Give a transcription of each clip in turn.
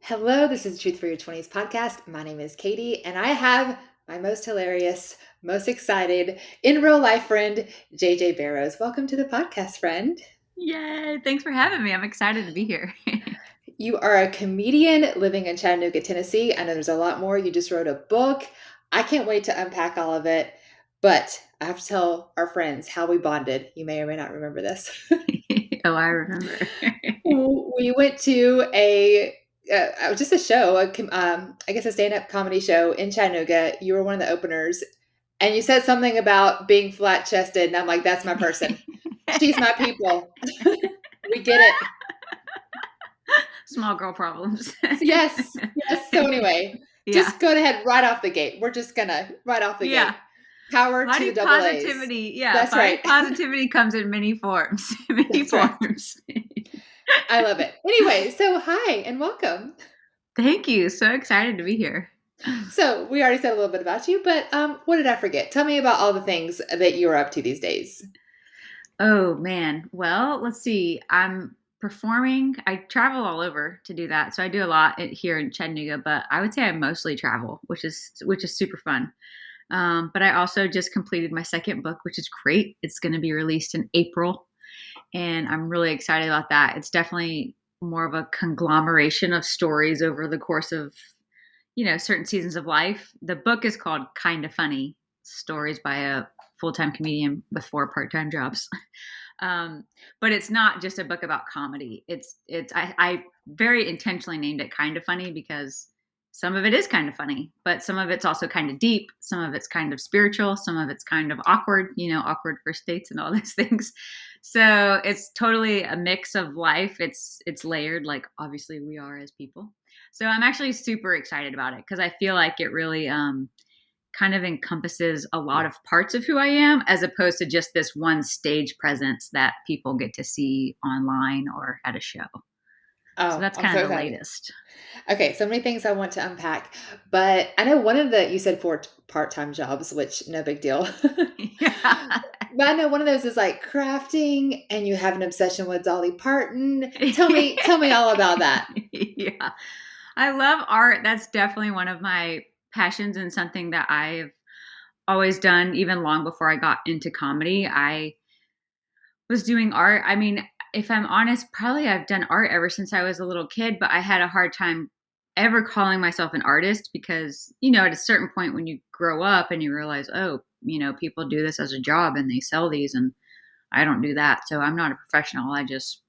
Hello, this is Truth for Your 20s podcast. My name is Katie, and I have my most hilarious, most excited, in real life friend, JJ Barrows. Welcome to the podcast, friend. Yay. Thanks for having me. I'm excited to be here. You are a comedian living in Chattanooga, Tennessee. I know there's a lot more. You just wrote a book. I can't wait to unpack all of it, but I have to tell our friends how we bonded. You may or may not remember this. Oh, I remember. We went to a just a show, I guess a stand-up comedy show in Chattanooga. You were one of the openers, and you said something about being flat-chested, and I'm like, that's my person. She's my people. We get it. Small girl problems. Yes, yes. So anyway, Yeah. just go ahead right off the gate. We're just gonna right off the Yeah. gate. Power to the Body double A's. positivity. Yeah. That's Body right. positivity comes in many forms. Many That's right. forms. I love it. Anyway, so hi and welcome. Thank you. So excited to be here. So we already said a little bit about you, but what did I forget? Tell me about all the things that you're up to these days. Oh, man. Well, let's see. I'm performing. I travel all over to do that. So I do a lot here in Chattanooga, but I would say I mostly travel, which is super fun. But I also just completed my second book, which is great. It's going to be released in April, and I'm really excited about that. It's definitely more of a conglomeration of stories over the course of, certain seasons of life. The book is called Kind of Funny Stories by a Full-Time Comedian with 4 part-time jobs. But it's not just a book about comedy. I very intentionally named it Kind of Funny because some of it is kind of funny, but some of it's also kind of deep. Some of it's kind of spiritual. Some of it's kind of awkward, awkward first dates and all those things. So it's totally a mix of life. It's layered, like obviously we are as people. So I'm actually super excited about it because I feel like it really kind of encompasses a lot of parts of who I am, as opposed to just this one stage presence that people get to see online or at a show. So Oh, that's I'm kind so of the excited. latest. Okay, so many things I want to unpack, but I know one of the you said 4 part-time jobs, which no big deal. Yeah. But I know one of those is like crafting and you have an obsession with Dolly Parton. Tell me all about that. Yeah. I love art. That's definitely one of my passions and something that I've always done even long before I got into comedy. I was doing art. I mean, if I'm honest, probably I've done art ever since I was a little kid, but I had a hard time ever calling myself an artist because, at a certain point when you grow up and you realize, oh, people do this as a job and they sell these and I don't do that. So I'm not a professional. I just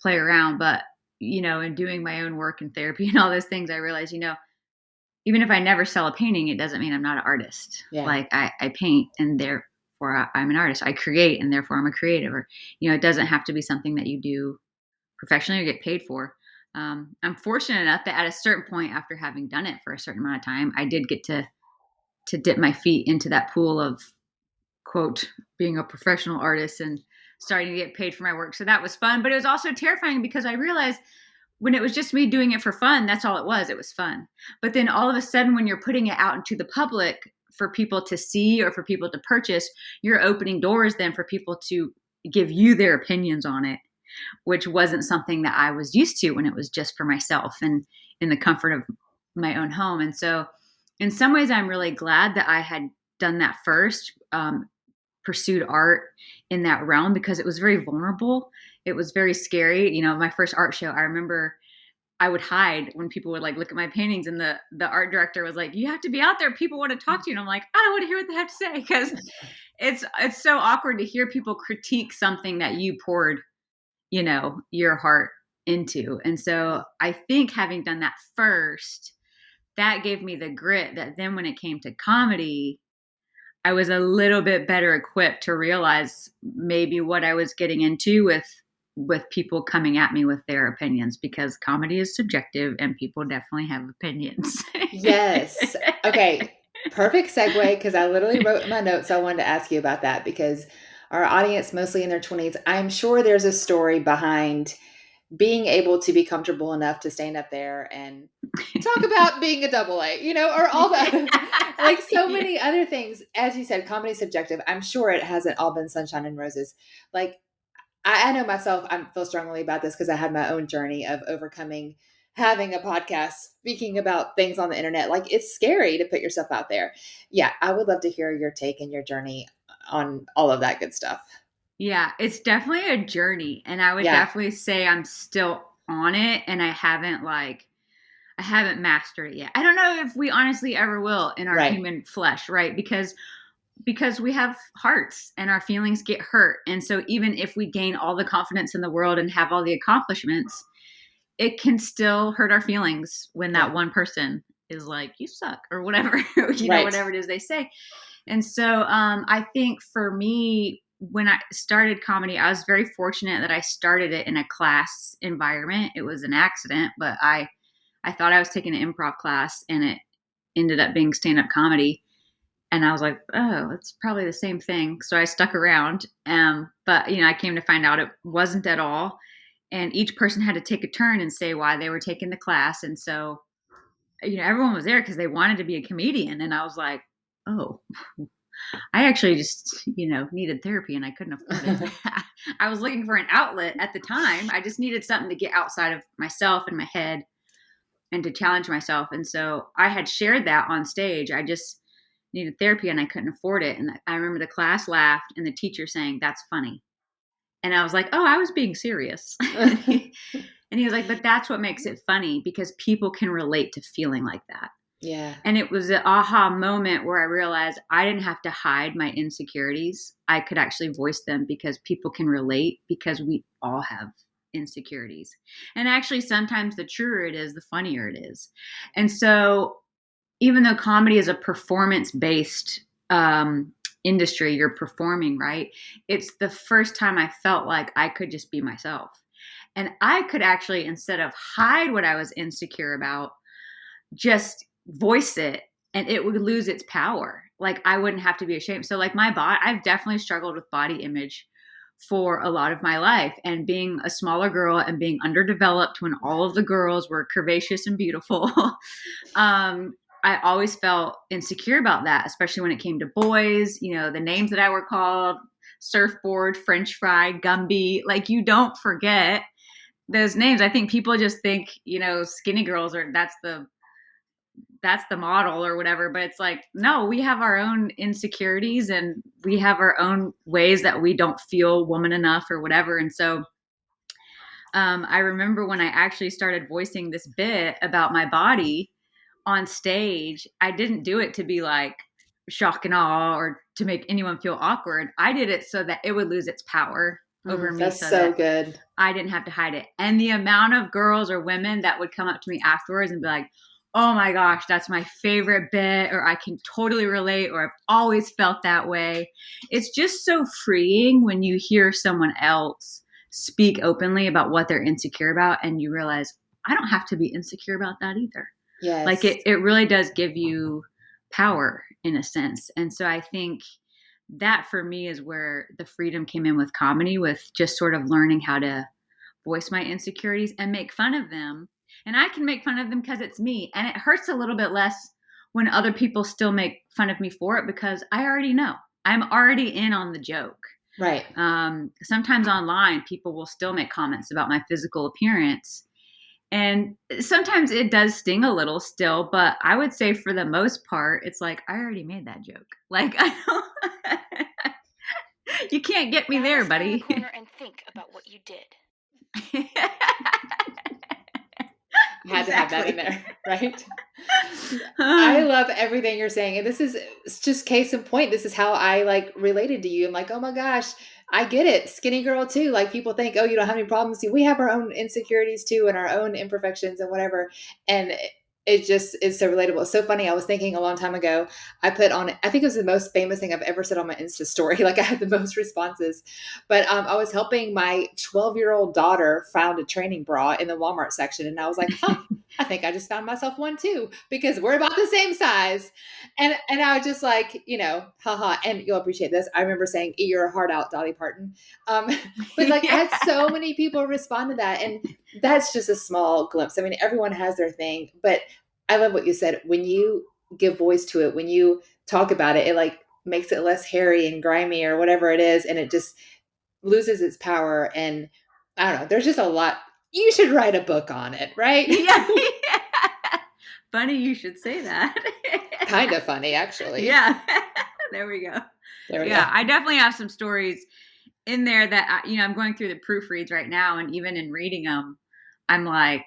play around. But, in doing my own work and therapy and all those things, I realized, even if I never sell a painting, it doesn't mean I'm not an artist. Yeah. Like I paint and therefore I'm an artist. I create and therefore I'm a creative. Or, it doesn't have to be something that you do professionally or get paid for. I'm fortunate enough that at a certain point, after having done it for a certain amount of time, I did get to dip my feet into that pool of quote being a professional artist and starting to get paid for my work. So that was fun, but it was also terrifying because I realized when it was just me doing it for fun, that's all it was. It was fun. But then all of a sudden, when you're putting it out into the public for people to see or for people to purchase, you're opening doors then for people to give you their opinions on it, which wasn't something that I was used to when it was just for myself and in the comfort of my own home. And so, in some ways, I'm really glad that I had done that first, pursued art in that realm because it was very vulnerable. It was very scary. My first art show, I remember I would hide when people would like look at my paintings and the art director was like, "You have to be out there. People want to talk to you." And I'm like, "I don't want to hear what they have to say," because it's so awkward to hear people critique something that you poured, your heart into. And so I think having done that first, that gave me the grit that then when it came to comedy, I was a little bit better equipped to realize maybe what I was getting into with people coming at me with their opinions because comedy is subjective and people definitely have opinions. Yes. Okay. Perfect segue because I literally wrote in my notes I wanted to ask you about that because our audience, mostly in their 20s, I'm sure there's a story behind being able to be comfortable enough to stand up there and talk about being a double A, or all the like so Yeah. many other things. As you said, comedy is subjective. I'm sure it hasn't all been sunshine and roses. Like I know myself, I feel strongly about this because I had my own journey of overcoming having a podcast speaking about things on the internet. Like, it's scary to put yourself out there. Yeah, I would love to hear your take and your journey on all of that good stuff. Yeah, it's definitely a journey, and I would Yeah, definitely say I'm still on it, and I haven't mastered it yet. I don't know if we honestly ever will in our right. human flesh, right? Because we have hearts and our feelings get hurt. And so even if we gain all the confidence in the world and have all the accomplishments, it can still hurt our feelings when that Yeah, one person is like, you suck or whatever, right. whatever it is they say. And so I think for me, when I started comedy, I was very fortunate that I started it in a class environment. It was an accident, but I thought I was taking an improv class and it ended up being stand up comedy. And I was like, oh, it's probably the same thing. So I stuck around. But, I came to find out it wasn't at all. And each person had to take a turn and say why they were taking the class. And so, everyone was there because they wanted to be a comedian. And I was like, oh, I actually just, needed therapy and I couldn't afford it. I was looking for an outlet at the time. I just needed something to get outside of myself and my head and to challenge myself. And so I had shared that on stage. I just needed therapy and I couldn't afford it. And I remember the class laughed and the teacher saying, "That's funny." And I was like, "Oh, I was being serious." And he was like, "But that's what makes it funny because people can relate to feeling like that." Yeah, And it was an aha moment where I realized I didn't have to hide my insecurities. I could actually voice them because people can relate because we all have insecurities. And actually, sometimes the truer it is, the funnier it is. And so, even though comedy is a performance based industry, you're performing, right? It's the first time I felt like I could just be myself. And I could actually, instead of hide what I was insecure about, just voice it and it would lose its power. Like I wouldn't have to be ashamed. So like my body, I've definitely struggled with body image for a lot of my life and being a smaller girl and being underdeveloped when all of the girls were curvaceous and beautiful. I always felt insecure about that, especially when it came to boys, the names that I were called, surfboard, French fry, Gumby, like you don't forget those names. I think people just think, skinny girls are that's the model or whatever, but it's like no, we have our own insecurities and we have our own ways that we don't feel woman enough or whatever. And so I remember when I actually started voicing this bit about my body on stage, I didn't do it to be like shock and awe or to make anyone feel awkward. I did it so that it would lose its power over me that's so so that good. I didn't have to hide it. And the amount of girls or women that would come up to me afterwards and be like, oh my gosh, that's my favorite bit, or I can totally relate, or I've always felt that way. It's just so freeing when you hear someone else speak openly about what they're insecure about and you realize, I don't have to be insecure about that either. Like Yes. it really does give you power in a sense. And so I think that for me is where the freedom came in with comedy, with just sort of learning how to voice my insecurities and make fun of them. And I can make fun of them because it's me. And it hurts a little bit less when other people still make fun of me for it because I already know. I'm already in on the joke. Right. Sometimes online, people will still make comments about my physical appearance. And sometimes it does sting a little still, but I would say for the most part, it's like, I already made that joke. Like, I don't, you can't get me Now there, let's turn the buddy. corner and think about what you did. Had to have that in Exactly. there, right? I love everything you're saying. And this is it's just case in point. This is how I like related to you. I'm like, oh my gosh, I get it. Skinny girl too. Like people think, oh, you don't have any problems. We have our own insecurities too and our own imperfections and whatever. And it just is so relatable. It's so funny. I was thinking a long time ago, I put on, I think it was the most famous thing I've ever said on my Insta story. Like I had the most responses, but I was helping my 12-year-old daughter found a training bra in the Walmart section. And I was like, huh, I think I just found myself one too because we're about the same size. And I was just like, haha. And you'll appreciate this. I remember saying, "Eat your heart out, Dolly Parton." Um, but like I Yeah. had so many people respond to that, and that's just a small glimpse. I mean, everyone has their thing, but I love what you said. When you give voice to it, when you talk about it, it like makes it less hairy and grimy or whatever it is, and it just loses its power. And I don't know. There's just a lot. You should write a book on it, right? Yeah. Funny you should say that. Kind of funny, actually. Yeah. There we go. There we go. Yeah, I definitely have some stories in there that I'm going through the proofreads right now, and even in reading them, I'm like,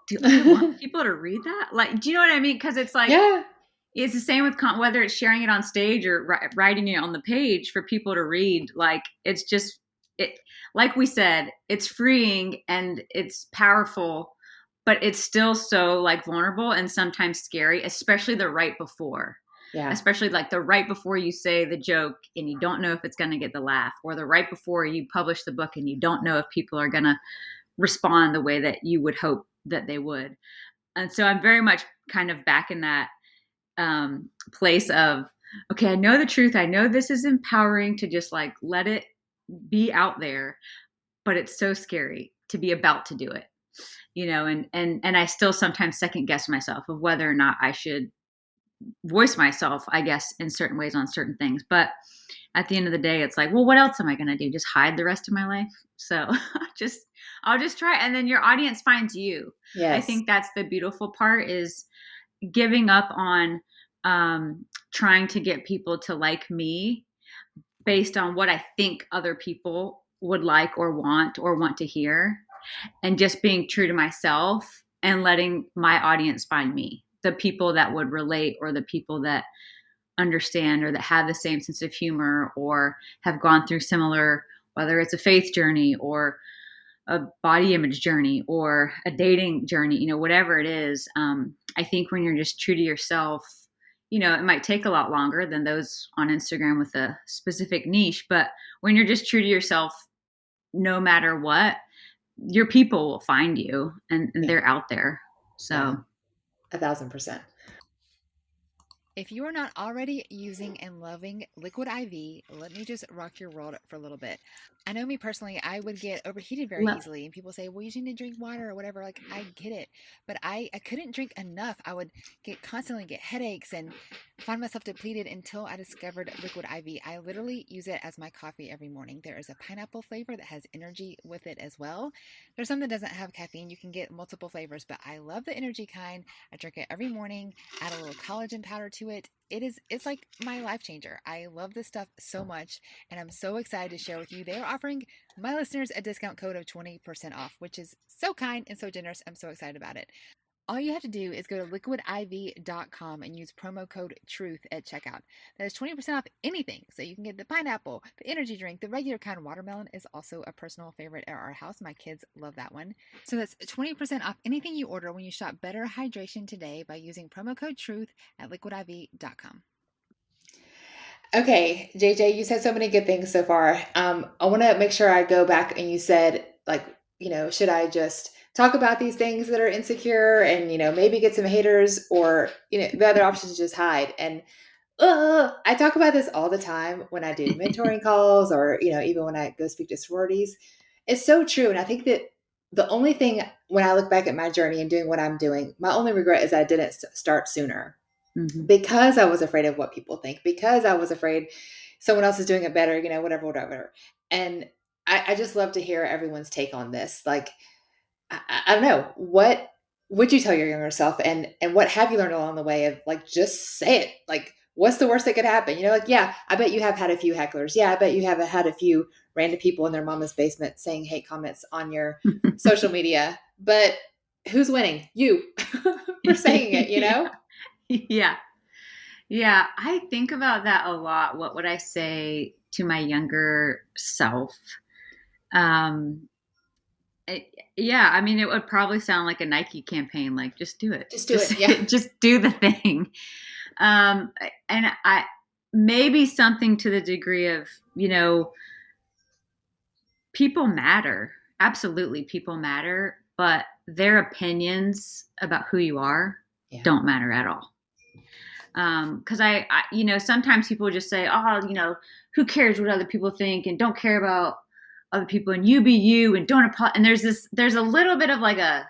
do I want people to read that? Like, do you know what I mean? Because it's like Yeah. it's the same with whether it's sharing it on stage or writing it on the page for people to read. Like, it's just it. Like we said, it's freeing and it's powerful, but it's still so like vulnerable and sometimes scary, especially the right before. Yeah. Especially like the right before you say the joke and you don't know if it's going to get the laugh, or the right before you publish the book and you don't know if people are going to respond the way that you would hope that they would. And so I'm very much kind of back in that place of, okay, I know the truth. I know this is empowering to just like let it be out there, but it's so scary to be about to do it, and I still sometimes second guess myself of whether or not I should voice myself, I guess, in certain ways on certain things. But at the end of the day, it's like, well, what else am I going to do? Just hide the rest of my life? So I'll just try. And then your audience finds you. I Yes. think that's the beautiful part, is giving up on trying to get people to like me based on what I think other people would like or want to hear, and just being true to myself and letting my audience find me, the people that would relate, or the people that understand, or that have the same sense of humor, or have gone through similar, whether it's a faith journey or a body image journey or a dating journey, whatever it is. I think when you're just true to yourself, it might take a lot longer than those on Instagram with a specific niche, but when you're just true to yourself, no matter what, your people will find you, and Yeah. they're out there. So Yeah. 1,000%. If you are not already using and loving Liquid IV, let me just rock your world for a little bit. I know me personally, I would get overheated very easily, and people say, well, you need to drink water or whatever. Like, I get it, but I couldn't drink enough. I would constantly get headaches and find myself depleted until I discovered Liquid IV. I literally use it as my coffee every morning. There is a pineapple flavor that has energy with it as well. There's some that doesn't have caffeine. You can get multiple flavors, but I love the energy kind. I drink it every morning, add a little collagen powder to it. It's like my life changer. I love this stuff so much, and I'm so excited to share with you. They are offering my listeners a discount code of 20% off, which is so kind and so generous. I'm so excited about it. All you have to do is go to liquidiv.com and use promo code TRUTH at checkout. That is 20% off anything. So you can get the pineapple, the energy drink, the regular kind. Watermelon is also a personal favorite at our house. My kids love that one. So that's 20% off anything you order when you shop Better Hydration today by using promo code TRUTH at liquidiv.com. Okay, JJ, you said so many good things so far. I want to make sure I go back, and you said, like, should I just talk about these things that are insecure and, maybe get some haters, or, the other option is just hide. And I talk about this all the time when I do mentoring calls, or, even when I go speak to sororities. It's so true. And I think that the only thing, when I look back at my journey and doing what I'm doing, my only regret is I didn't start sooner, because I was afraid of what people think, because I was afraid someone else is doing it better, whatever, whatever. And I just love to hear everyone's take on this. Like, I don't know, what would you tell your younger self, and what have you learned along the way of, like, just say it? Like, what's the worst that could happen? Like, yeah, I bet you have had a few hecklers. Yeah, I bet you have had a few random people in their mama's basement saying hate comments on your social media. But who's winning? You for saying it, Yeah. Yeah, I think about that a lot. What would I say to my younger self? Um, yeah, I mean, it would probably sound like a Nike campaign, like just do it, Just do it. Yeah. just do the thing. And I maybe something to the degree of, people matter. Absolutely, people matter, but their opinions about who you are Yeah. don't matter at all. Because sometimes people just say, oh, who cares what other people think, and don't care about other people, and you be you, and don't apologize. And there's a little bit of like a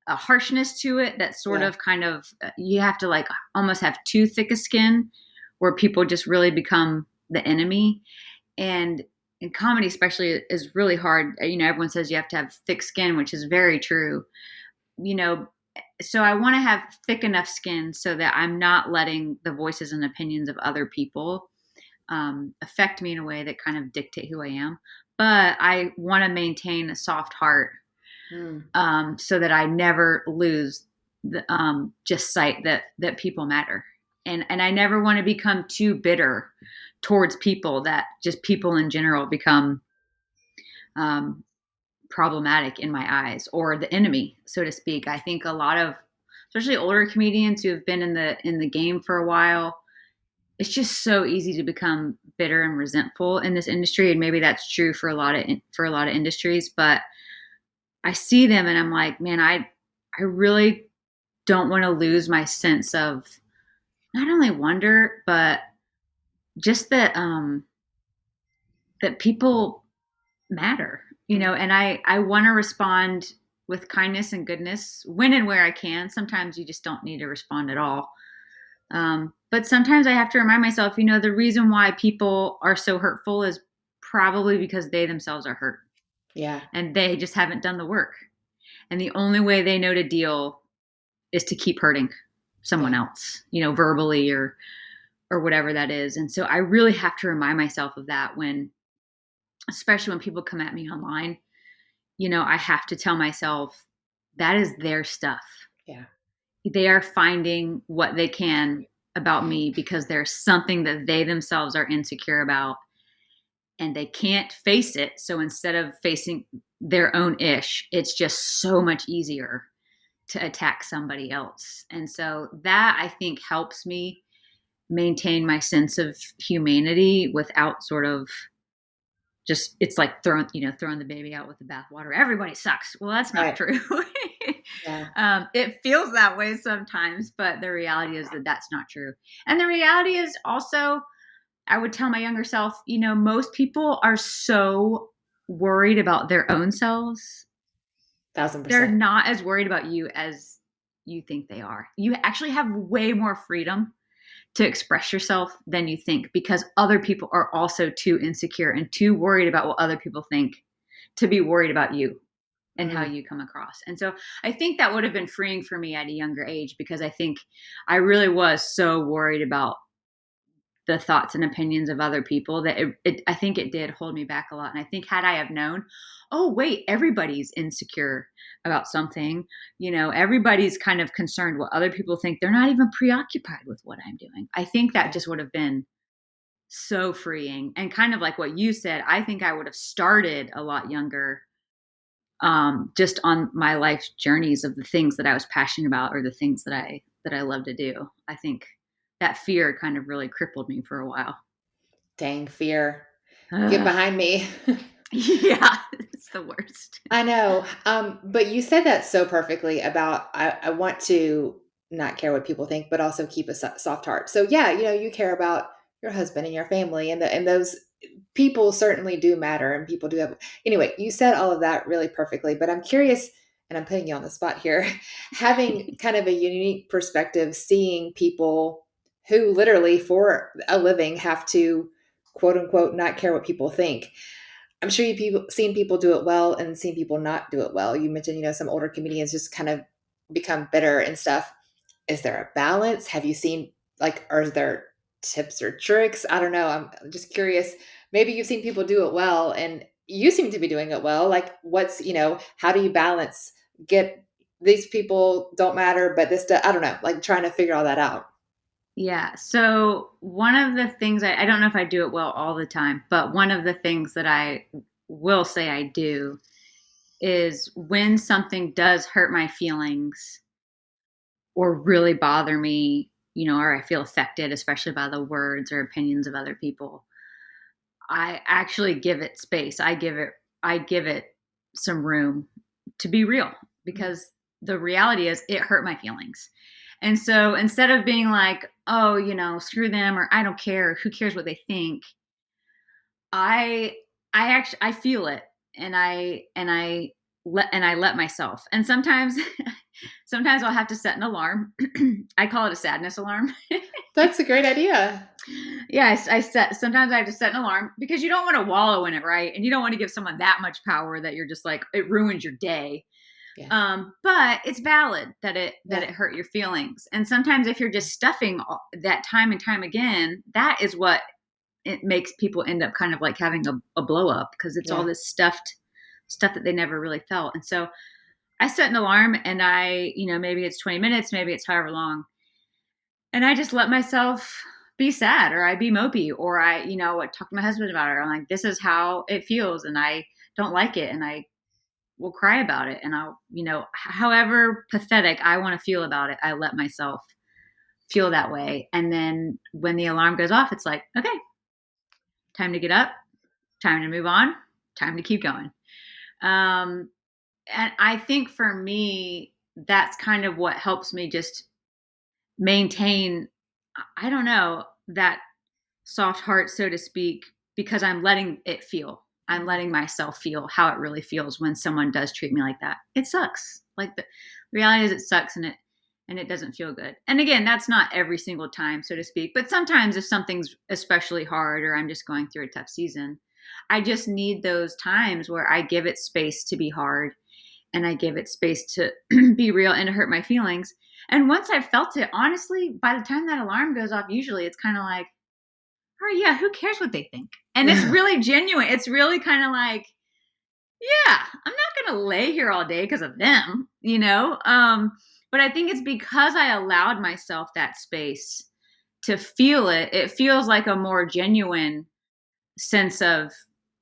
harshness to it that sort of kind of, you have to like almost have too thick a skin, where people just really become the enemy. And in comedy especially is really hard. Everyone says you have to have thick skin, which is very true. So I want to have thick enough skin so that I'm not letting the voices and opinions of other people affect me in a way that kind of dictate who I am. But I want to maintain a soft heart, so that I never lose the just sight that people matter, and I never want to become too bitter towards people, that just people in general become um, problematic in my eyes, or the enemy, so to speak. I think a lot of, especially older comedians who have been in the game for a while, it's just so easy to become bitter and resentful in this industry, and maybe that's true for a lot of industries. But I see them and I'm like, man, I really don't want to lose my sense of not only wonder, but just that people matter, and I want to respond with kindness and goodness when and where I can. Sometimes you just don't need to respond at all. But sometimes I have to remind myself, the reason why people are so hurtful is probably because they themselves are hurt. Yeah. And they just haven't done the work. And the only way they know to deal is to keep hurting someone else, verbally or whatever that is. And so I really have to remind myself of that especially when people come at me online. I have to tell myself that is their stuff. Yeah. They are finding what they can about me because there's something that they themselves are insecure about and they can't face it. So instead of facing their own ish, it's just so much easier to attack somebody else. And so that, I think, helps me maintain my sense of humanity without sort of just, it's like throwing the baby out with the bathwater. Everybody sucks. Well, that's not true. Yeah. It feels that way sometimes, but the reality is that that's not true. And the reality is also, I would tell my younger self, most people are so worried about their own selves. 1,000%. They're not as worried about you as you think they are. You actually have way more freedom to express yourself than you think, because other people are also too insecure and too worried about what other people think to be worried about you and how you come across. And so I think that would have been freeing for me at a younger age, because I think I really was so worried about the thoughts and opinions of other people that I think it did hold me back a lot. And I think had I have known, oh wait, everybody's insecure about something, everybody's kind of concerned what other people think, they're not even preoccupied with what I'm doing. I think that just would have been so freeing. And kind of like what you said, I think I would have started a lot younger, just on my life journeys of the things that I was passionate about or the things that I love to do. I think that fear kind of really crippled me for a while. Dang, fear. Get behind me. Yeah, it's the worst. I know. But you said that so perfectly about, I want to not care what people think, but also keep a soft heart. So yeah, you care about your husband and your family, and those people certainly do matter, and people do have, anyway, you said all of that really perfectly, but I'm curious, and I'm putting you on the spot here, having kind of a unique perspective, seeing people who literally for a living have to, quote unquote, not care what people think. I'm sure you've seen people do it well and seen people not do it well. You mentioned, some older comedians just kind of become bitter and stuff. Is there a balance? Have you seen, like, are there tips or tricks? I don't know. I'm just curious. Maybe you've seen people do it well and you seem to be doing it well. Like, how do you balance, get these people don't matter, but this, I don't know, like trying to figure all that out. Yeah. So one of the things, I don't know if I do it well all the time, but one of the things that I will say I do is when something does hurt my feelings or really bother me, or I feel affected, especially by the words or opinions of other people, I actually give it space. I give it some room to be real, because the reality is it hurt my feelings. And so instead of being like, oh, screw them, or I don't care, who cares what they think, I I feel it, and I let myself. And sometimes sometimes I'll have to set an alarm. I call it a sadness alarm. That's a great idea. Yeah, I set. Sometimes I have to set an alarm because you don't want to wallow in it, right? And you don't want to give someone that much power that you're just like it ruins your day. Yeah. But it's valid that Yeah. it hurt your feelings. And sometimes if you're just stuffing that time and time again, that is what it makes people end up kind of like having a blow up because it's all Yeah. this stuffed stuff that they never really felt. And so I set an alarm and maybe it's 20 minutes, maybe it's however long. And I just let myself be sad or I be mopey or I talk to my husband about it. I'm like, this is how it feels and I don't like it. And I will cry about it. And however pathetic I want to feel about it, I let myself feel that way. And then when the alarm goes off, it's like, okay, time to get up, time to move on, time to keep going. And I think for me, that's kind of what helps me just maintain, I don't know, that soft heart, so to speak, because I'm letting it feel. I'm letting myself feel how it really feels when someone does treat me like that. It sucks. Like the reality is it sucks and it doesn't feel good. And again, that's not every single time, so to speak, but sometimes if something's especially hard or I'm just going through a tough season, I just need those times where I give it space to be hard and I give it space to be real and to hurt my feelings. And once I've felt it, honestly, by the time that alarm goes off, usually it's kind of like, oh yeah, who cares what they think? And it's really genuine. It's really kind of like, yeah, I'm not going to lay here all day because of them. But I think it's because I allowed myself that space to feel it. It feels like a more genuine sense of,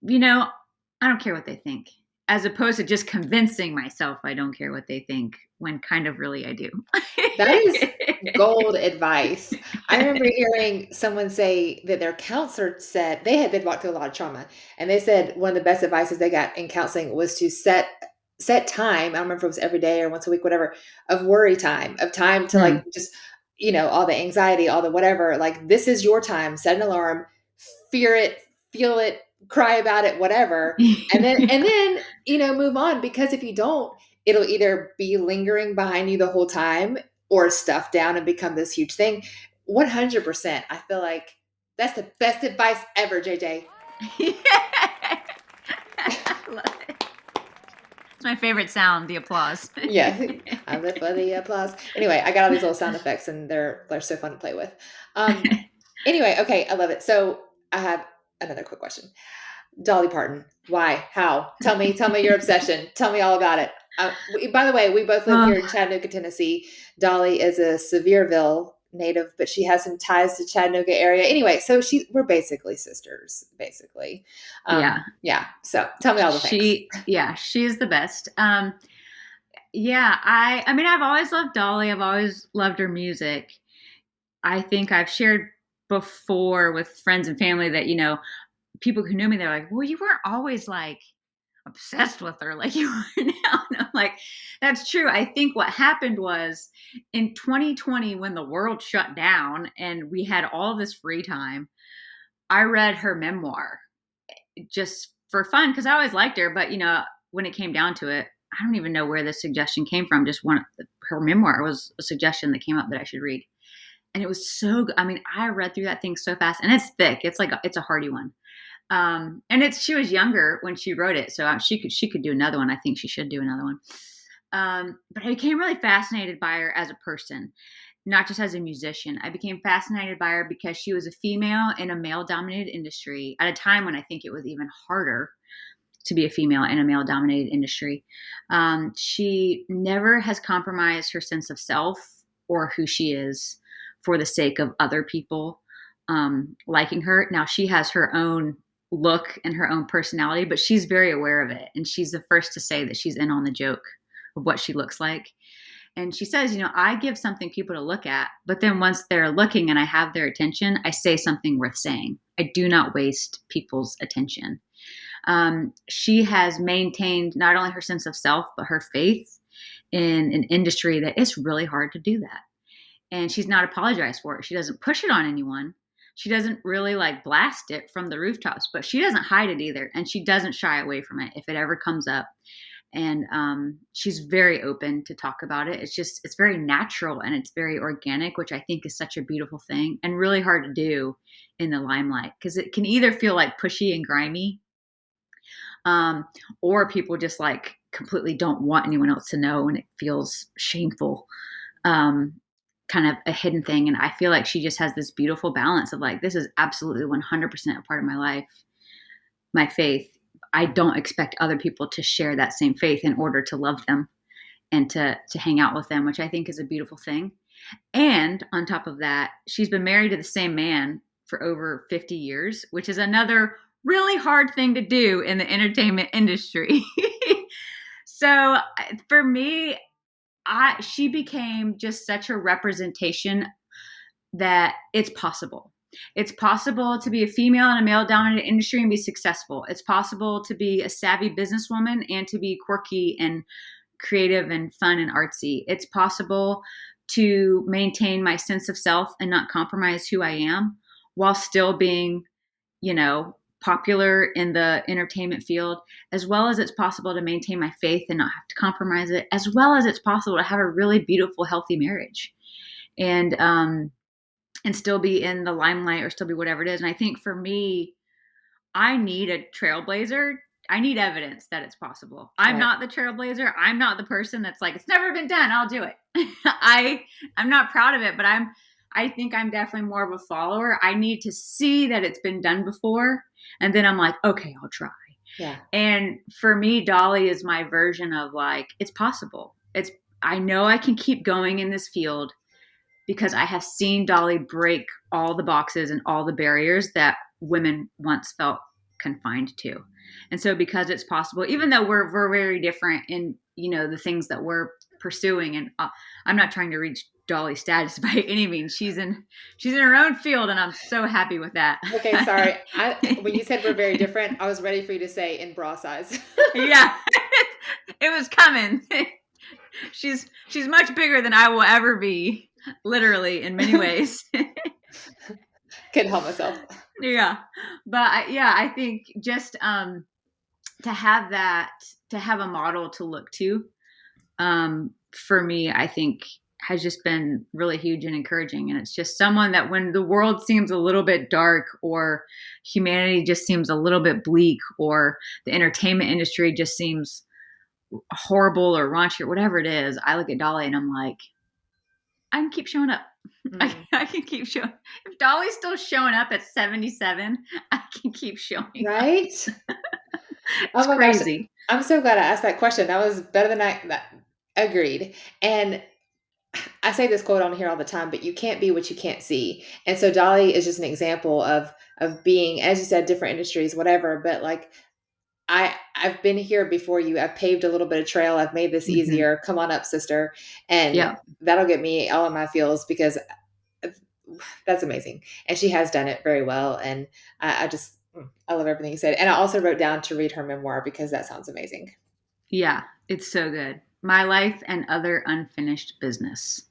you know, I don't care what they think, as opposed to just convincing myself I don't care what they think when kind of really I do. That is gold advice. I remember hearing someone say that their counselor said they'd walked through a lot of trauma, and they said one of the best advices they got in counseling was to set time. I don't remember if it was every day or once a week, whatever, of worry time, of time to Hmm. like just all the anxiety, all the whatever. Like this is your time. Set an alarm, fear it, feel it, cry about it, whatever, and then move on. Because if you don't, it'll either be lingering behind you the whole time or stuff down and become this huge thing. 100%. I feel like that's the best advice ever, JJ. I love it. It's my favorite sound, the applause. Yeah, I live for the applause. Anyway, I got all these little sound effects and they're so fun to play with. Anyway, okay, I love it. So I have another quick question. Dolly Parton. Why? How? Tell me your obsession. Tell me all about it. By the way, we both live here in Chattanooga, Tennessee. Dolly is a Sevierville native, but she has some ties to Chattanooga area. Anyway, so we're basically sisters, basically. Yeah. Yeah. So tell me all the things. She's the best. I mean, I've always loved Dolly. I've always loved her music. I think I've shared before with friends and family that, people who knew me, they're like, well, you weren't always like obsessed with her like you are now. And I'm like, that's true. I think what happened was in 2020, when the world shut down and we had all this free time, I read her memoir just for fun because I always liked her. But, when it came down to it, I don't even know where this suggestion came from. Just her memoir was a suggestion that came up that I should read. And it was so good. I mean, I read through that thing so fast and it's thick. It's like, it's a hardy one. And she was younger when she wrote it. So she could do another one. I think she should do another one. But I became really fascinated by her as a person, not just as a musician. I became fascinated by her because she was a female in a male dominated industry at a time when I think it was even harder to be a female in a male dominated industry. She never has compromised her sense of self or who she is for the sake of other people liking her. Now she has her own look and her own personality, but she's very aware of it. And she's the first to say that she's in on the joke of what she looks like. And she says, I give something people to look at, but then once they're looking and I have their attention, I say something worth saying. I do not waste people's attention. She has maintained not only her sense of self, but her faith in an industry that it's really hard to do that. And she's not apologized for it. She doesn't push it on anyone. She doesn't really like blast it from the rooftops, but she doesn't hide it either. And she doesn't shy away from it if it ever comes up. And she's very open to talk about it. It's very natural and it's very organic, which I think is such a beautiful thing and really hard to do in the limelight, because it can either feel like pushy and grimy, um, or people just like completely don't want anyone else to know and it feels shameful, um, kind of a hidden thing. And I feel like she just has this beautiful balance of like, this is absolutely 100% a part of my life, my faith. I don't expect other people to share that same faith in order to love them and to hang out with them, which I think is a beautiful thing. And on top of that, she's been married to the same man for over 50 years, which is another really hard thing to do in the entertainment industry. So for me, she became just such a representation that it's possible. It's possible to be a female in a male dominated industry and be successful. It's possible to be a savvy businesswoman and to be quirky and creative and fun and artsy. It's possible to maintain my sense of self and not compromise who I am while still being, popular in the entertainment field, as well as it's possible to maintain my faith and not have to compromise it, as well as it's possible to have a really beautiful, healthy marriage. And still be in the limelight or still be whatever it is. And I think for me, I need a trailblazer. I need evidence that it's possible. I'm not the trailblazer. I'm not the person that's like, it's never been done, I'll do it. I'm not proud of it, but I think I'm definitely more of a follower. I need to see that it's been done before. And then I'm like, okay, I'll try. Yeah. And for me, Dolly is my version of like, it's possible. I know I can keep going in this field because I have seen Dolly break all the boxes and all the barriers that women once felt confined to. And so because it's possible, even though we're very different in, the things that we're pursuing, and I'm not trying to reach Dolly's status by any means. She's in her own field, and I'm so happy with that. Okay, sorry. When you said we're very different, I was ready for you to say in bra size. Yeah, it was coming. She's much bigger than I will ever be, literally, in many ways. Couldn't help myself. Yeah, but I think just to have a model to look to, for me, I think has just been really huge and encouraging. And it's just someone that when the world seems a little bit dark or humanity just seems a little bit bleak or the entertainment industry just seems horrible or raunchy or whatever it is, I look at Dolly and I'm like, I can keep showing up. I can keep showing. If Dolly's still showing up at 77, I can keep showing right? up. Oh my crazy. Gosh. I'm so glad I asked that question. That was better than agreed. And I say this quote on here all the time, but you can't be what you can't see. And so Dolly is just an example of being, as you said, different industries, whatever. But like, I've been here before you. I've paved a little bit of trail. I've made this easier. Come on up, sister. And that'll get me all in my feels because that's amazing. And she has done it very well. And I love everything you said. And I also wrote down to read her memoir because that sounds amazing. Yeah, it's so good. My Life and Other Unfinished Business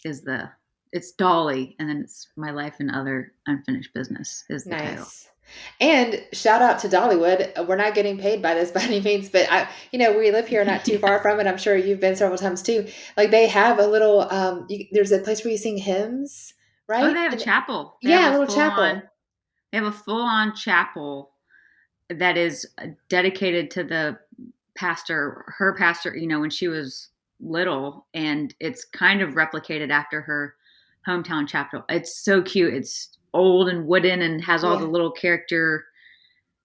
it's Dolly, and then it's My Life and Other Unfinished Business is the title. And shout out to Dollywood. We're not getting paid by this by any means, but we live here not too far from it. I'm sure you've been several times too. Like they have a little, there's a place where you sing hymns, right? Oh, they have a chapel. They have a little chapel. They have a full-on chapel that is dedicated to her pastor, when she was little, and it's kind of replicated after her hometown chapel. It's so cute. It's old and wooden and has all the little character.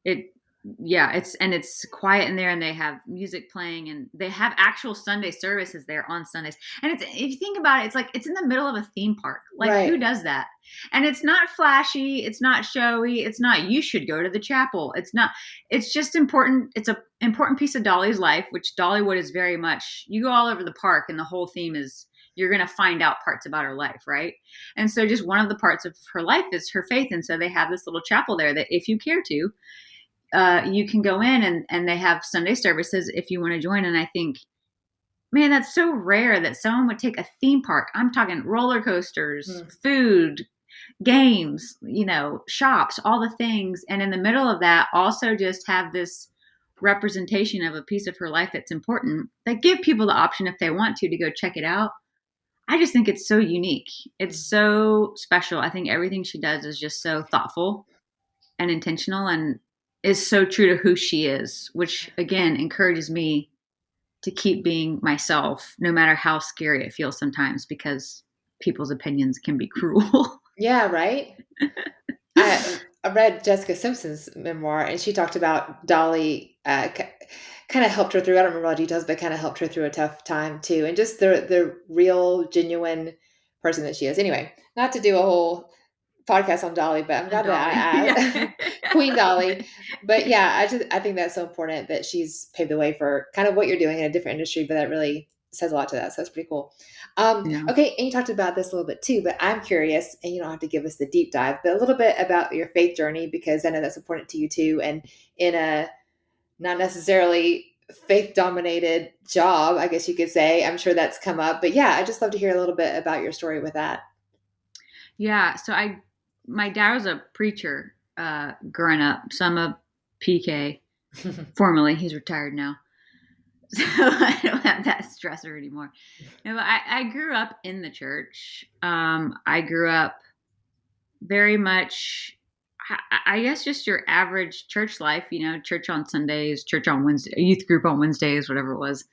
It's quiet in there, and they have music playing, and they have actual Sunday services there on Sundays. And if you think about it, it's like it's in the middle of a theme park. Like who does that? And it's not flashy, it's not showy, it's not you should go to the chapel. It's just important. It's an important piece of Dolly's life, which Dollywood is very much. You go all over the park, and the whole theme is you're going to find out parts about her life, right? And so just one of the parts of her life is her faith. And so they have this little chapel there that if you care to, you can go in and they have Sunday services if you want to join. And I think, man, that's so rare that someone would take a theme park. I'm talking roller coasters, food, games, shops, all the things. And in the middle of that, also just have this representation of a piece of her life that's important, that give people the option if they want to go check it out. I just think it's so unique. It's so special. I think everything she does is just so thoughtful and intentional and is so true to who she is, which again encourages me to keep being myself, no matter how scary it feels sometimes, because people's opinions can be cruel. Yeah, right. I read Jessica Simpson's memoir, and she talked about Dolly. Kind of helped her through. I don't remember all the details, but kind of helped her through a tough time too, and just the real, genuine person that she is. Anyway, not to do a whole podcast on Dolly, but I'm glad that I Yeah. Queen Dolly. But yeah, I think that's so important that she's paved the way for kind of what you're doing in a different industry, but that really says a lot to that. So that's pretty cool. Yeah. Okay, and you talked about this a little bit too, but I'm curious, and you don't have to give us the deep dive, but a little bit about your faith journey, because I know that's important to you too, and in a not necessarily faith dominated job, I guess you could say. I'm sure that's come up, but yeah, I just love to hear a little bit about your story with that. Yeah. So my dad was a preacher growing up. So I'm a PK formerly. He's retired now. So I don't have that stressor anymore. No, but I grew up in the church. I grew up very much, I guess, just your average church life, church on Sundays, church on Wednesday, youth group on Wednesdays, whatever it was.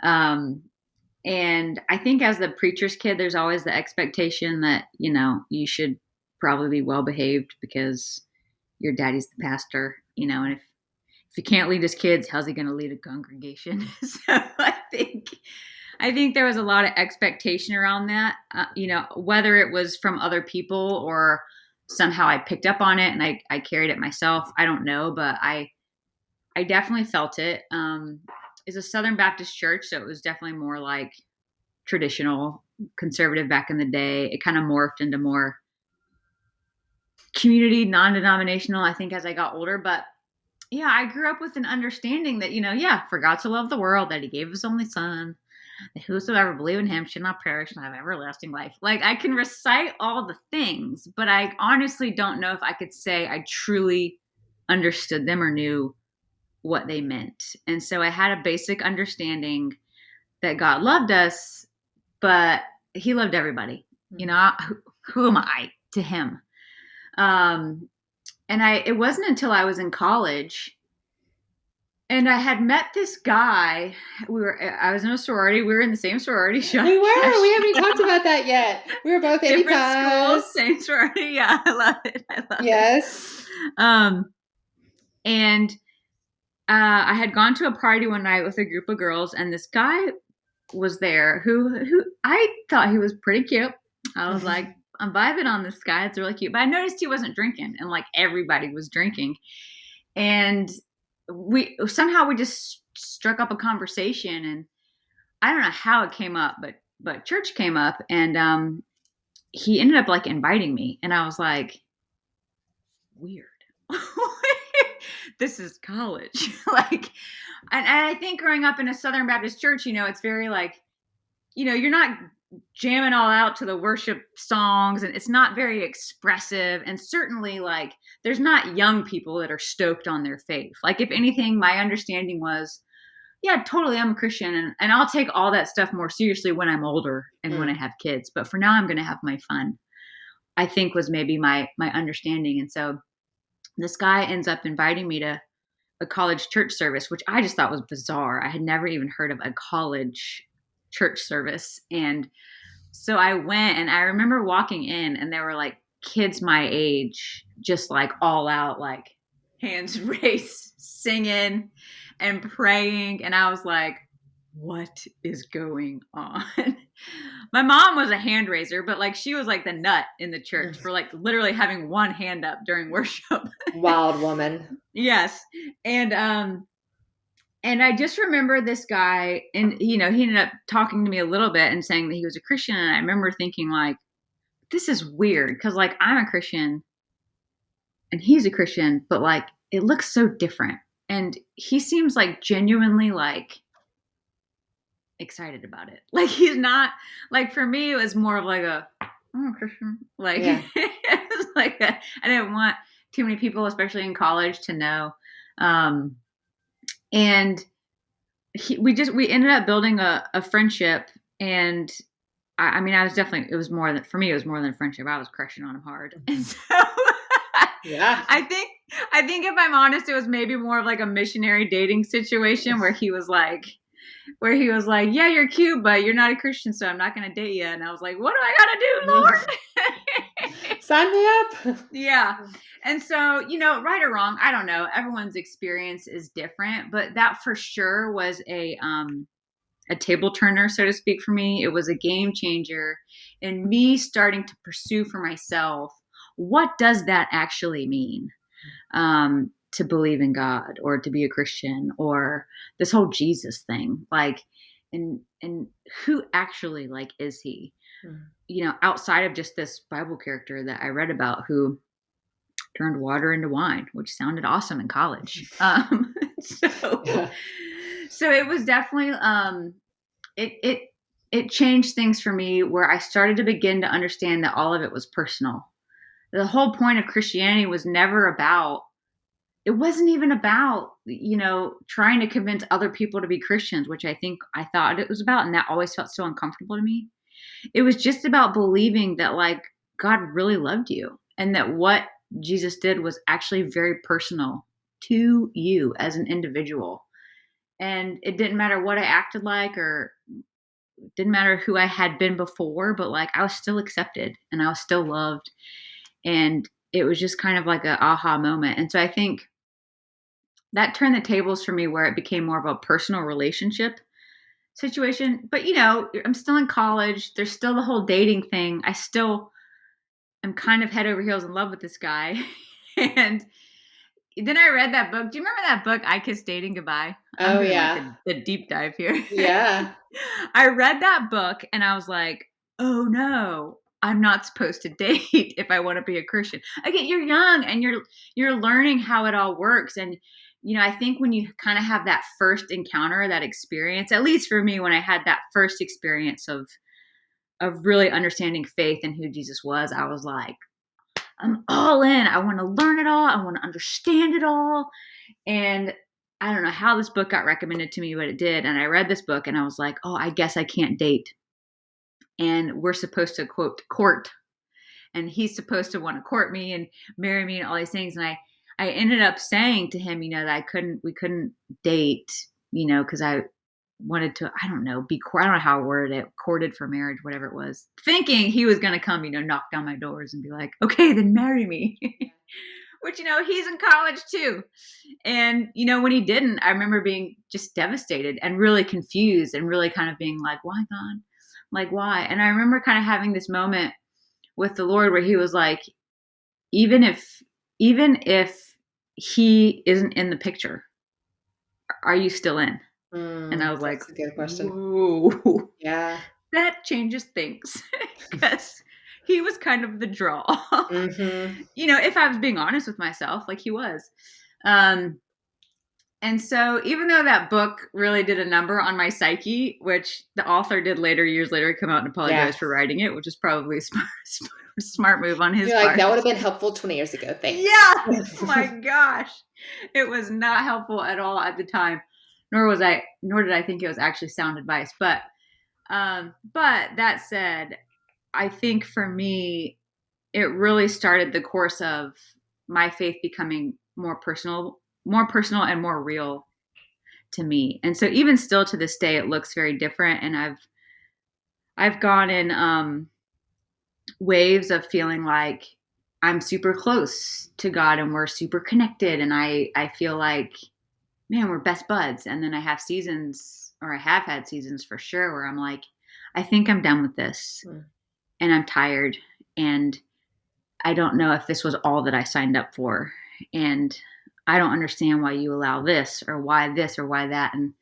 And I think as the preacher's kid, there's always the expectation that, you should probably be well behaved because your daddy's the pastor, and if he can't lead his kids, how's he going to lead a congregation? So I think there was a lot of expectation around that, whether it was from other people or somehow I picked up on it and I carried it myself. I don't know, but I definitely felt it. It's a Southern Baptist church, so it was definitely more like traditional conservative back in the day. It kind of morphed into more community, non-denominational, I think, as I got older. But yeah, I grew up with an understanding that, for God to love the world, that he gave his only son, that whosoever believe in him should not perish and have everlasting life. Like, I can recite all the things, but I honestly don't know if I could say I truly understood them or knew what they meant. And so I had a basic understanding that God loved us, but he loved everybody. Who am I to him? And it wasn't until I was in college and I had met this guy. I was in a sorority. We were in the same sorority. We were. We haven't even talked about that yet. We were both different schools, same sorority. Yeah, I love it. Yes. And I had gone to a party one night with a group of girls, and this guy was there who I thought he was pretty cute. I was like, I'm vibing on this guy. It's really cute. But I noticed he wasn't drinking, and like everybody was drinking. And we just struck up a conversation, and I don't know how it came up, but church came up, and he ended up like inviting me, and I was like, weird. This is college. And I think growing up in a Southern Baptist church, it's very like, you're not jamming all out to the worship songs, and it's not very expressive. And certainly like, there's not young people that are stoked on their faith. Like, if anything, my understanding was, yeah, totally, I'm a Christian, and I'll take all that stuff more seriously when I'm older and when I have kids. But for now, I'm going to have my fun, I think, was maybe my understanding. And so this guy ends up inviting me to a college church service, which I just thought was bizarre. I had never even heard of a college church service. And so I went, and I remember walking in, and there were like kids my age, just like all out, like hands raised, singing and praying. And I was like, what is going on? My mom was a hand raiser, but like she was like the nut in the church for like literally having one hand up during worship. Wild woman. Yes. And I just remember this guy, and he ended up talking to me a little bit and saying that he was a Christian. And I remember thinking like, this is weird, because like I'm a Christian and he's a Christian, but like it looks so different. And he seems like genuinely like excited about it. Like, he's not, like, for me it was more of like I'm a Christian. Like, yeah. It was like that. I didn't want too many people, especially in college, to know And we ended up building a friendship. And I mean, it was more than, for me, it was more than a friendship. I was crushing on him hard. And so Yeah. I think if I'm honest, it was maybe more of like a missionary dating situation where he was like, yeah, you're cute, but you're not a Christian, so I'm not going to date you. And I was like, what do I got to do, Lord? Sign me up. Yeah. And so, right or wrong, I don't know. Everyone's experience is different, but that for sure was a table turner, so to speak, for me. It was a game changer in me starting to pursue for myself, what does that actually mean? To believe in God or to be a Christian or this whole Jesus thing, like, and who actually, like, is he? Outside of just this Bible character that I read about who turned water into wine, which sounded awesome in college. So, Yeah. so it was definitely it changed things for me where I started to begin to understand that all of it was personal. The whole point of Christianity was never about, it wasn't even about, trying to convince other people to be Christians, which I thought it was about. And that always felt so uncomfortable to me. It was just about believing that, like, God really loved you and that what Jesus did was actually very personal to you as an individual. And it didn't matter what I acted like, or didn't matter who I had been before, but like I was still accepted and I was still loved. And it was just kind of like an aha moment. And so I think that turned the tables for me where it became more of a personal relationship situation. But, I'm still in college. There's still the whole dating thing. I still am kind of head over heels in love with this guy. And then I read that book. Do you remember that book, I Kissed Dating Goodbye? I'm Oh doing yeah. like the deep dive here. Yeah. I read that book and I was like, oh no, I'm not supposed to date if I want to be a Christian. Again, you're young and you're learning how it all works. And I think when you kind of have that first encounter, that experience, at least for me, when I had that first experience of really understanding faith and who Jesus was, I was like, I'm all in. I want to learn it all. I want to understand it all. And I don't know how this book got recommended to me, but it did. And I read this book and I was like, oh, I guess I can't date. And we're supposed to, quote, court. And he's supposed to want to court me and marry me and all these things. And I ended up saying to him, that we couldn't date, because I wanted to, I don't know, I don't know how I worded it, courted for marriage, whatever it was, thinking he was going to come, knock down my doors and be like, okay, then marry me. Which, he's in college too. And, when he didn't, I remember being just devastated and really confused and really kind of being like, why, God? Like, why? And I remember kind of having this moment with the Lord where he was like, even if he isn't in the picture, are you still in? And I was like, That's a good question. whoa, Yeah. that changes things because he was kind of the draw. Mm-hmm. If I was being honest with myself, like he was. And so even though that book really did a number on my psyche, which the author did years later, come out and apologize for writing it, which is probably a smart move on his You're like, part. that would have been helpful 20 years ago. Thanks. Yeah. Oh my gosh. It was not helpful at all at the time. Nor did I think it was actually sound advice. But that said, I think for me, it really started the course of my faith becoming more personal and more real to me. And so even still to this day, it looks very different. And I've gone in waves of feeling like I'm super close to God and we're super connected. And I feel like, man, we're best buds. And then I have seasons, or I have had seasons for sure, where I'm like, I think I'm done with this and I'm tired. And I don't know if this was all that I signed up for. And I don't understand why you allow this or why that. And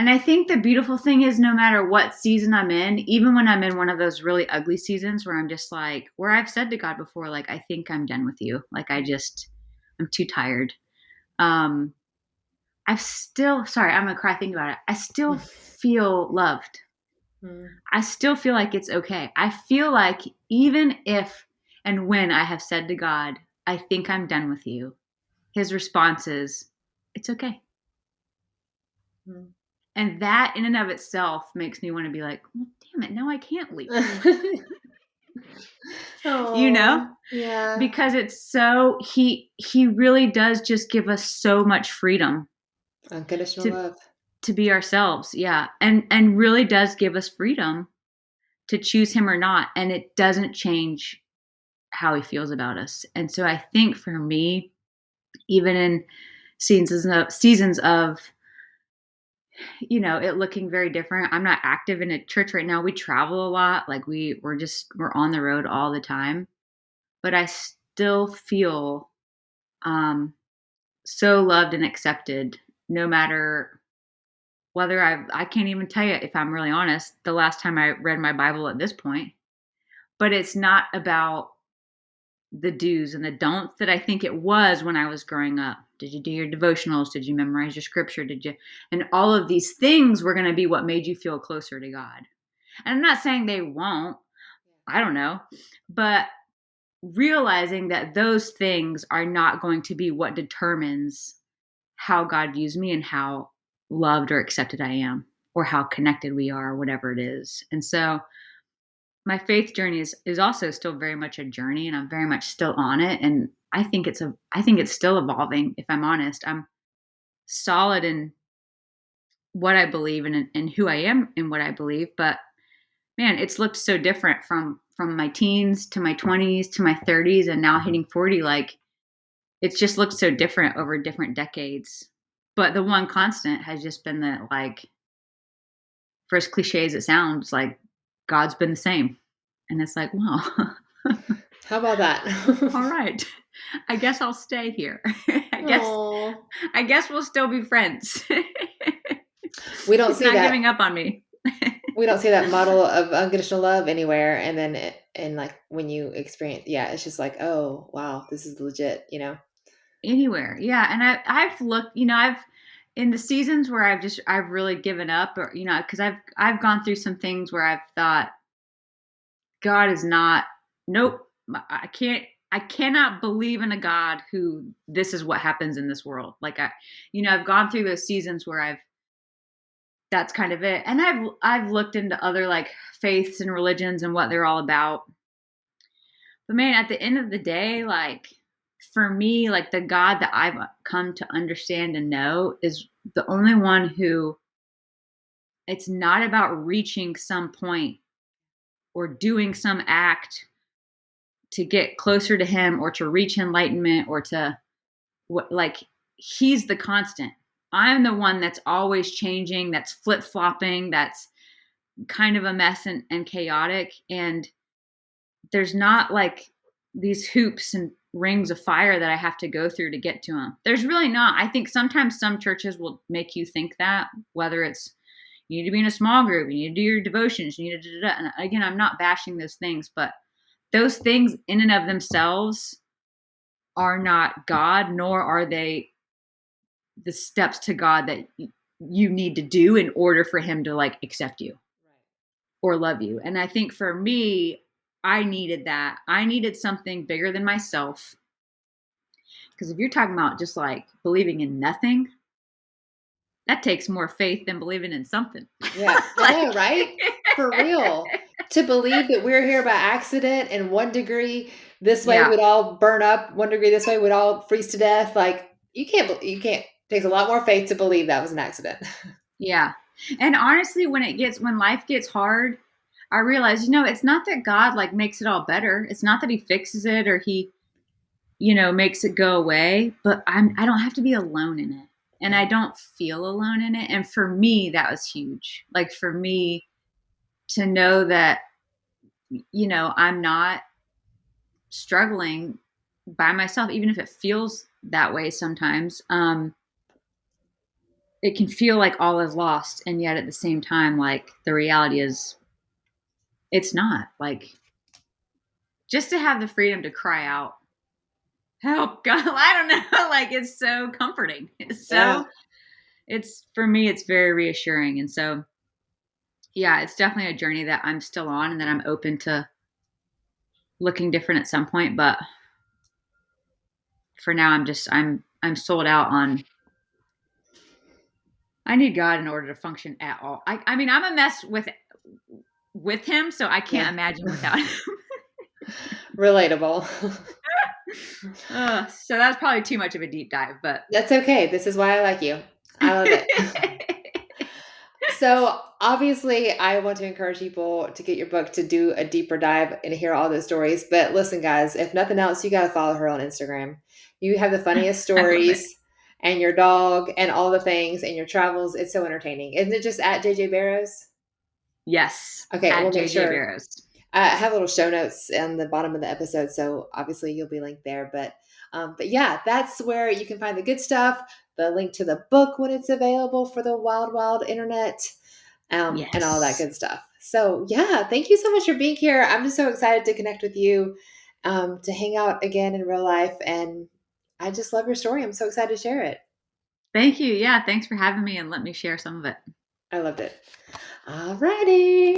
I think the beautiful thing is no matter what season I'm in, even when I'm in one of those really ugly seasons where I'm just like, where I've said to God before, like, I think I'm done with you. Like, I'm too tired. I'm gonna cry thinking about it. I still feel loved. I still feel like it's okay. I feel like even if and when I have said to God, I think I'm done with you, his response is, it's okay. Mm. And that in and of itself makes me want to be like, well, damn it, no, I can't leave. You know? Oh, yeah. Because it's so he really does just give us so much freedom Unconditional to love. to be ourselves. Yeah. And really does give us freedom to choose him or not. And it doesn't change how he feels about us. And so I think for me, even in seasons of it looking very different. I'm not active in a church right now. We travel a lot. Like we're on the road all the time. But I still feel um so loved and accepted no matter whether I can't even tell you, if I'm really honest, the last time I read my Bible at this point. But it's not about the do's and the don'ts that I think it was when I was growing up. Did you do your devotionals? Did you memorize your scripture? Did you? And all of these things were going to be what made you feel closer to God. And I'm not saying they won't. I don't know. But realizing that those things are not going to be what determines how God views me and how loved or accepted I am, or how connected we are, or whatever it is. And so my faith journey is also still very much a journey, and I'm very much still on it. And I think it's still evolving. If I'm honest, I'm solid in what I believe and who I am in what I believe. But man, it's looked so different from my teens to my 20s to my 30s and now hitting 40. Like it's just looked so different over different decades. But the one constant has just been that, like, for as cliche as it sounds, like God's been the same. And it's like, wow, How about all that? right. I guess I'll stay here. I guess Oh, I guess we'll still be friends. we don't He's see not that. giving up on me. We don't see that model of unconditional love anywhere. And then, and like when you experience, yeah, it's just like, oh, wow, this is legit, you know? Anywhere. Yeah. And I've looked, I've in the seasons where I've really given up, or because I've gone through some things where I've thought God is not, nope, I cannot believe in a God who this is what happens in this world. Like I've gone through those seasons where that's kind of it. And I've looked into other like faiths and religions and what they're all about. But man, at the end of the day, like for me, like the God that I've come to understand and know is the only one who, it's not about reaching some point or doing some act to get closer to him or to reach enlightenment or to what, like he's the constant. I'm the one that's always changing, that's flip-flopping, that's kind of a mess and chaotic. And there's not like these hoops and rings of fire that I have to go through to get to him. There's really not. I think sometimes some churches will make you think that, whether it's you need to be in a small group, you need to do your devotions, you need to da, da, da. And again, I'm not bashing those things, but those things in and of themselves are not God, nor are they the steps to God that you need to do in order for him to like accept you or love you. And I think for me, I needed that. I needed something bigger than myself. Because if you're talking about just like believing in nothing, that takes more faith than believing in something. Yeah, I know, Like, right? For real. To believe that we're here by accident and 1 degree this way yeah, would all burn up, 1 degree this way would all freeze to death. Like you can't. It takes a lot more faith to believe that was an accident. yeah. And honestly, when life gets hard, I realize, it's not that God like makes it all better. It's not that he fixes it or he makes it go away, but I don't have to be alone in it. And Yeah. I don't feel alone in it. And for me, that was huge. Like for me to know that, I'm not struggling by myself, even if it feels that way sometimes. It can feel like all is lost. And yet at the same time, like the reality is it's not. Like just to have the freedom to cry out, help God. I don't know. Like it's so comforting. Yeah. It's for me, it's very reassuring. And so, yeah, it's definitely a journey that I'm still on and that I'm open to looking different at some point. But for now, I'm sold out on I need God in order to function at all. I mean, I'm a mess with him, so I can't Yeah. imagine without him. Relatable. So that's probably too much of a deep dive, but That's okay. This is why I like you. I love it. So obviously, I want to encourage people to get your book to do a deeper dive and hear all those stories. But listen, guys, if nothing else, you got to follow her on Instagram. You have the funniest I love it. stories and your dog and all the things and your travels. It's so entertaining. Isn't it just at JJ Barrows? Yes, Okay, we'll at make JJ sure. Barrows. I have little show notes on the bottom of the episode, so obviously you'll be linked there. But yeah, that's where you can find the good stuff. The link to the book when it's available for the wild, wild internet, and all that Yes. good stuff. So yeah, thank you so much for being here. I'm just so excited to connect with you, to hang out again in real life, and I just love your story. I'm so excited to share it. Thank you. Yeah, thanks for having me and let me share some of it. I loved it. All righty.